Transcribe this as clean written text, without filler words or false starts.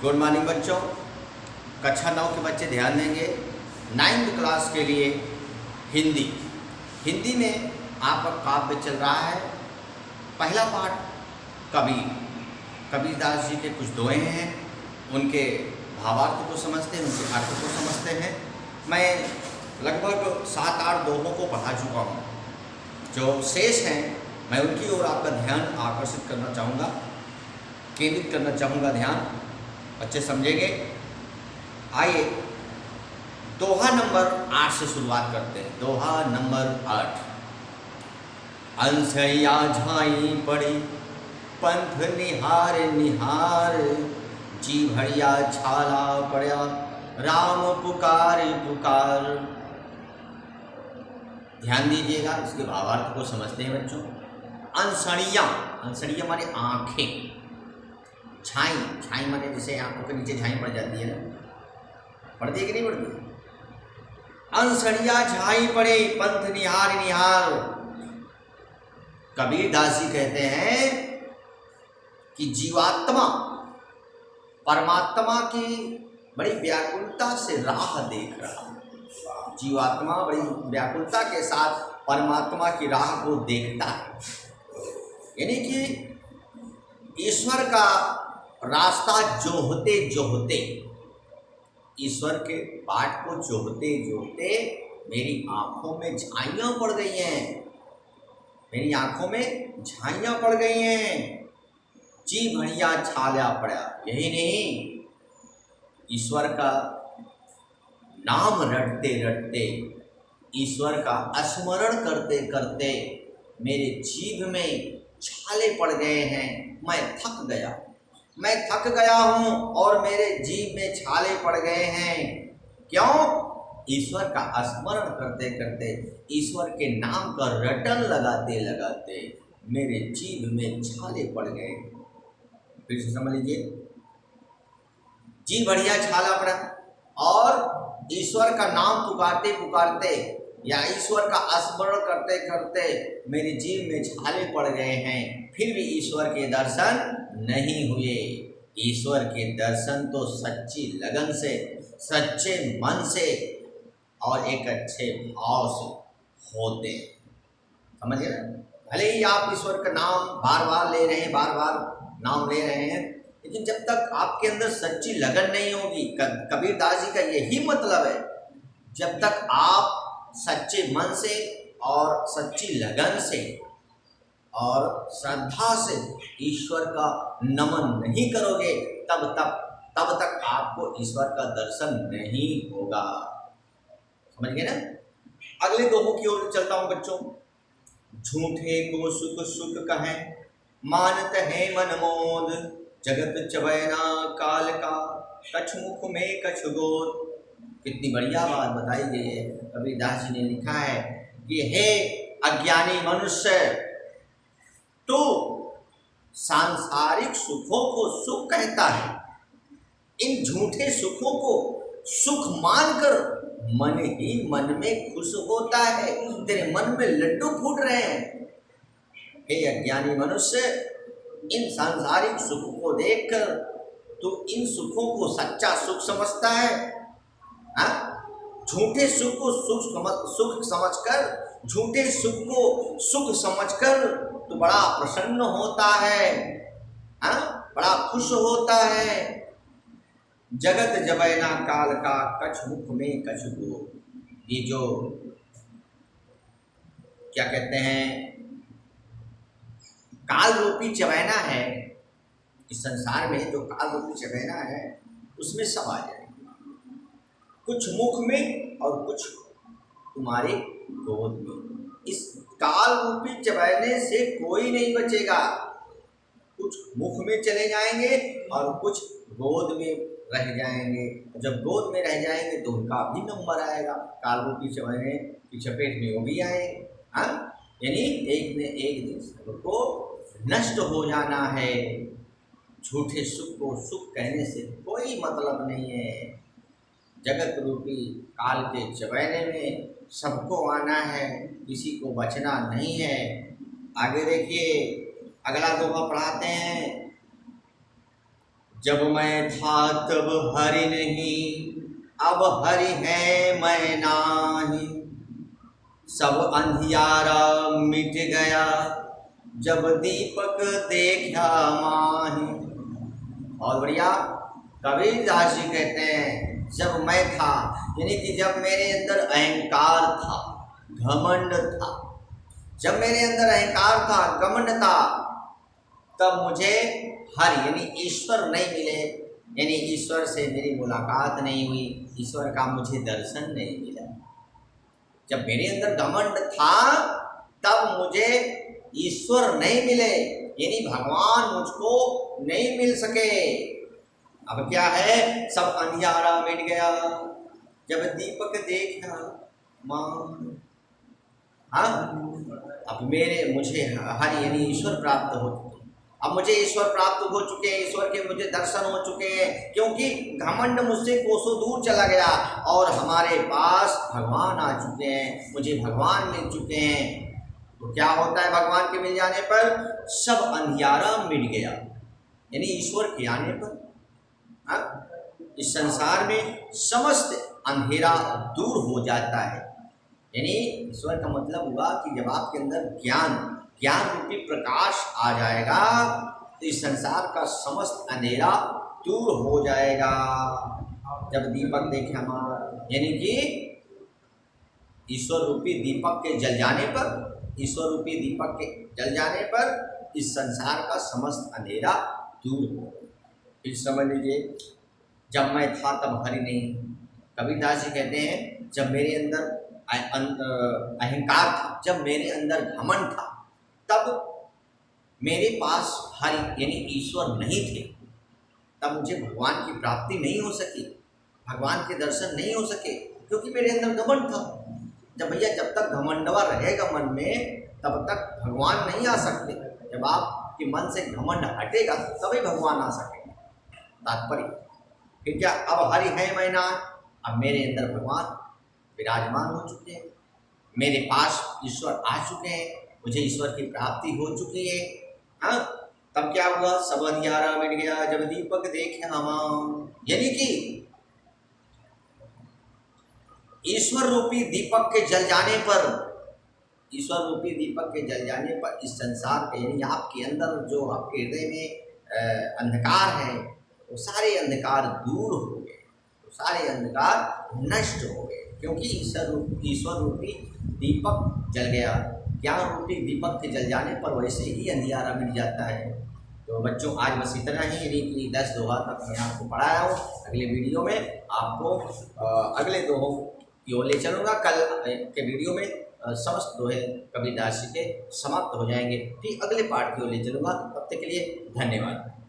Good morning बच्चों। कक्षा 9 के बच्चे ध्यान देंगे। 9th क्लास के लिए हिंदी में आपका काव्य चल रहा है। पहला पाठ कबीरदास जी के कुछ दोहे हैं, उनके भावार्थ को समझते हैं, उनके अर्थ को समझते हैं। मैं लगभग 7-8 दोहों को पढ़ा चुका हूँ। जो शेष हैं मैं उनकी ओर आपका ध्यान आकर्षित करना चाहूँगा, केंद्रित करना चाहूँगा ध्यान। बच्चे समझेंगे। आइए दोहा नंबर 8 से शुरुआत करते हैं। दोहा नंबर 8। अंसैया झाई पड़ी पंथ निहार निहार, जी भरिया छाला पड़ा राम पुकार पुकार। ध्यान दीजिएगा, इसके भावार्थ को समझते हैं बच्चों। अंसड़िया माने आंखें, छाई माने जैसे आंखों के नीचे छाई पड़ जाती है ना, पड़ती है कि नहीं पड़ती। अंसड़िया छाई पड़े पंथ निहार निहार। कबीरदास जी कहते हैं कि जीवात्मा परमात्मा की बड़ी व्याकुलता से राह देख रहा है। जीवात्मा बड़ी व्याकुलता के साथ परमात्मा की राह को देखता है, यानी कि ईश्वर का रास्ता जोहते जोहते, ईश्वर के पाठ को जोहते जोहते मेरी आंखों में झाइयाँ पड़ गई हैं, मेरी आंखों में झाइयाँ पड़ गई हैं। जी भड़िया छाला पड़ा। यही नहीं, ईश्वर का नाम रटते रटते, ईश्वर का स्मरण करते करते मेरे जीभ में छाले पड़ गए हैं। मैं थक गया हूँ और मेरे जीभ में छाले पड़ गए हैं। क्यों? ईश्वर का स्मरण करते करते, ईश्वर के नाम का रटन लगाते लगाते मेरे जीभ में छाले पड़ गए। फिर से समझ लीजिए। जी बढ़िया छाला पड़ा, और ईश्वर का नाम पुकारते पुकारते या ईश्वर का स्मरण करते करते मेरी जीभ में छाले पड़ गए हैं, फिर भी ईश्वर के दर्शन नहीं हुए। ईश्वर के दर्शन तो सच्ची लगन से, सच्चे मन से और एक अच्छे भाव से होते हैं। समझिए ना। भले ही आप ईश्वर का नाम बार बार ले रहे हैं, बार बार नाम ले रहे हैं, लेकिन जब तक आपके अंदर सच्ची लगन नहीं होगी, कबीरदास जी का यही मतलब है, जब तक आप सच्चे मन से और सच्ची लगन से और श्रद्धा से ईश्वर का नमन नहीं करोगे, तब तक आपको ईश्वर का दर्शन नहीं होगा। समझ गए ना। अगले दोहों की ओर चलता हूं बच्चों। झूठे को सुख सुख कहें, मानत है मनमोद, जगत चबैना काल का, कछ मुख में कछ गोद। कितनी बढ़िया बात बताई गई है। कबीरदास जी ने लिखा है कि हे अज्ञानी मनुष्य, तो सांसारिक सुखों को सुख कहता है, इन झूठे सुखों को सुख मानकर मन ही मन में खुश होता है। तेरे मन में लड्डू फूट रहे हैं। हे अज्ञानी मनुष्य, इन सांसारिक सुखों को देखकर तू इन सुखों को सच्चा सुख समझता है। झूठे सुख को सुख समझकर, झूठे सुख को सुख समझकर तो बड़ा प्रसन्न होता है, बड़ा खुश होता है। जगत जबैना काल का, कछ मुख में कछ गोद। ये जो क्या कहते हैं, काल रूपी चबैना है, इस संसार में जो काल रूपी चबैना है, उसमें सब आ जाएगा, कुछ मुख में और कुछ तुम्हारे गोद में। इस काल रूपी चबैने से कोई नहीं बचेगा। कुछ मुख में चले जाएंगे और कुछ गोद में रह जाएंगे। जब गोद में रह जाएंगे तो उनका भी नंबर आएगा, काल रूपी चबैने की चपेट में वो भी आएंगे। यानी एक न एक दिन सबको नष्ट हो जाना है। झूठे सुख को सुख कहने से कोई मतलब नहीं है। जगत रूपी काल के चबैने में सबको आना है, किसी को बचना नहीं है। आगे देखिए, अगला दोहा पढ़ाते हैं। जब मैं था तब हरि नहीं, अब हरि है मैं नाही। सब अंधियारा मिट गया, जब दीपक देखा माही। और बढ़िया कबीरदास जी कहते हैं जब मैं था, यानी कि जब मेरे अंदर अहंकार था, घमंड था, जब मेरे अंदर अहंकार था, घमंड था, तब मुझे हरि यानी ईश्वर नहीं मिले, यानी ईश्वर से मेरी मुलाकात नहीं हुई, ईश्वर का मुझे दर्शन नहीं मिला। जब मेरे अंदर घमंड था तब मुझे ईश्वर नहीं मिले, यानी भगवान मुझको नहीं मिल सके। अब क्या है, सब अंधियारा मिट गया, जब दीपक देखा मां। हाँ, अब मुझे हरि यानी ईश्वर प्राप्त हो चुके, अब मुझे ईश्वर प्राप्त हो चुके हैं, ईश्वर के मुझे दर्शन हो चुके हैं, क्योंकि घमंड मुझसे कोसों दूर चला गया और हमारे पास भगवान आ चुके हैं, मुझे भगवान मिल चुके हैं। तो क्या होता है भगवान के मिल जाने पर, सब अंधियारा मिट गया, यानी ईश्वर के आने पर इस संसार में समस्त अंधेरा दूर हो जाता है। यानी ईश्वर का मतलब हुआ कि जब आपके अंदर ज्ञान रूपी प्रकाश आ जाएगा तो इस संसार का समस्त अंधेरा दूर हो जाएगा। जब दीपक देखे हमारा, यानी कि ईश्वर रूपी दीपक के जल जाने पर, ईश्वर रूपी दीपक के जल जाने पर इस संसार का समस्त अंधेरा दूर हो। फिर समझ लीजिए, जब मैं था तब हरि नहीं। कबीरदास जी कहते हैं जब मेरे अंदर अहंकार था, जब मेरे अंदर घमंड था, तब मेरे पास हरि यानी ईश्वर नहीं थे, तब मुझे भगवान की प्राप्ति नहीं हो सकी, भगवान के दर्शन नहीं हो सके, क्योंकि मेरे अंदर घमंड था। जब भैया जब तक घमंडवा रहेगा मन में तब तक भगवान नहीं आ सकते। जब आपके मन से घमंड हटेगा तभी भगवान आ सकेगा। तात्पर्य फिर क्या, अब हरि है मैं ना, अब मेरे अंदर भगवान विराजमान हो चुके हैं, मेरे पास ईश्वर आ चुके हैं, मुझे ईश्वर की प्राप्ति हो चुकी है। हाँ, तब क्या हुआ, सब अंधियारा मिट गया, जब दीपक देखे हम, यानी कि ईश्वर रूपी दीपक के जल जाने पर, ईश्वर रूपी दीपक के जल जाने पर इस संसार के, यानी आपके अंदर जो आपके हृदय में अंधकार है वो सारे अंधकार दूर हो गए, तो सारे अंधकार नष्ट हो गए, क्योंकि ईश्वर रूपी दीपक जल गया। ज्ञान रूपी दीपक के जल जाने पर वैसे ही अंधियारा मिट जाता है। तो बच्चों आज बस इतना ही, यानी कि 10 दोहा तक मैं आपको पढ़ाया हूँ। अगले वीडियो में आपको अगले दोहों की ओर ले चलूँगा। कल के वीडियो में समस्त दोहे कबीरदास जी के समाप्त हो जाएंगे, फिर अगले पाठ की ओर ले चलूँगा। तब तक के लिए धन्यवाद।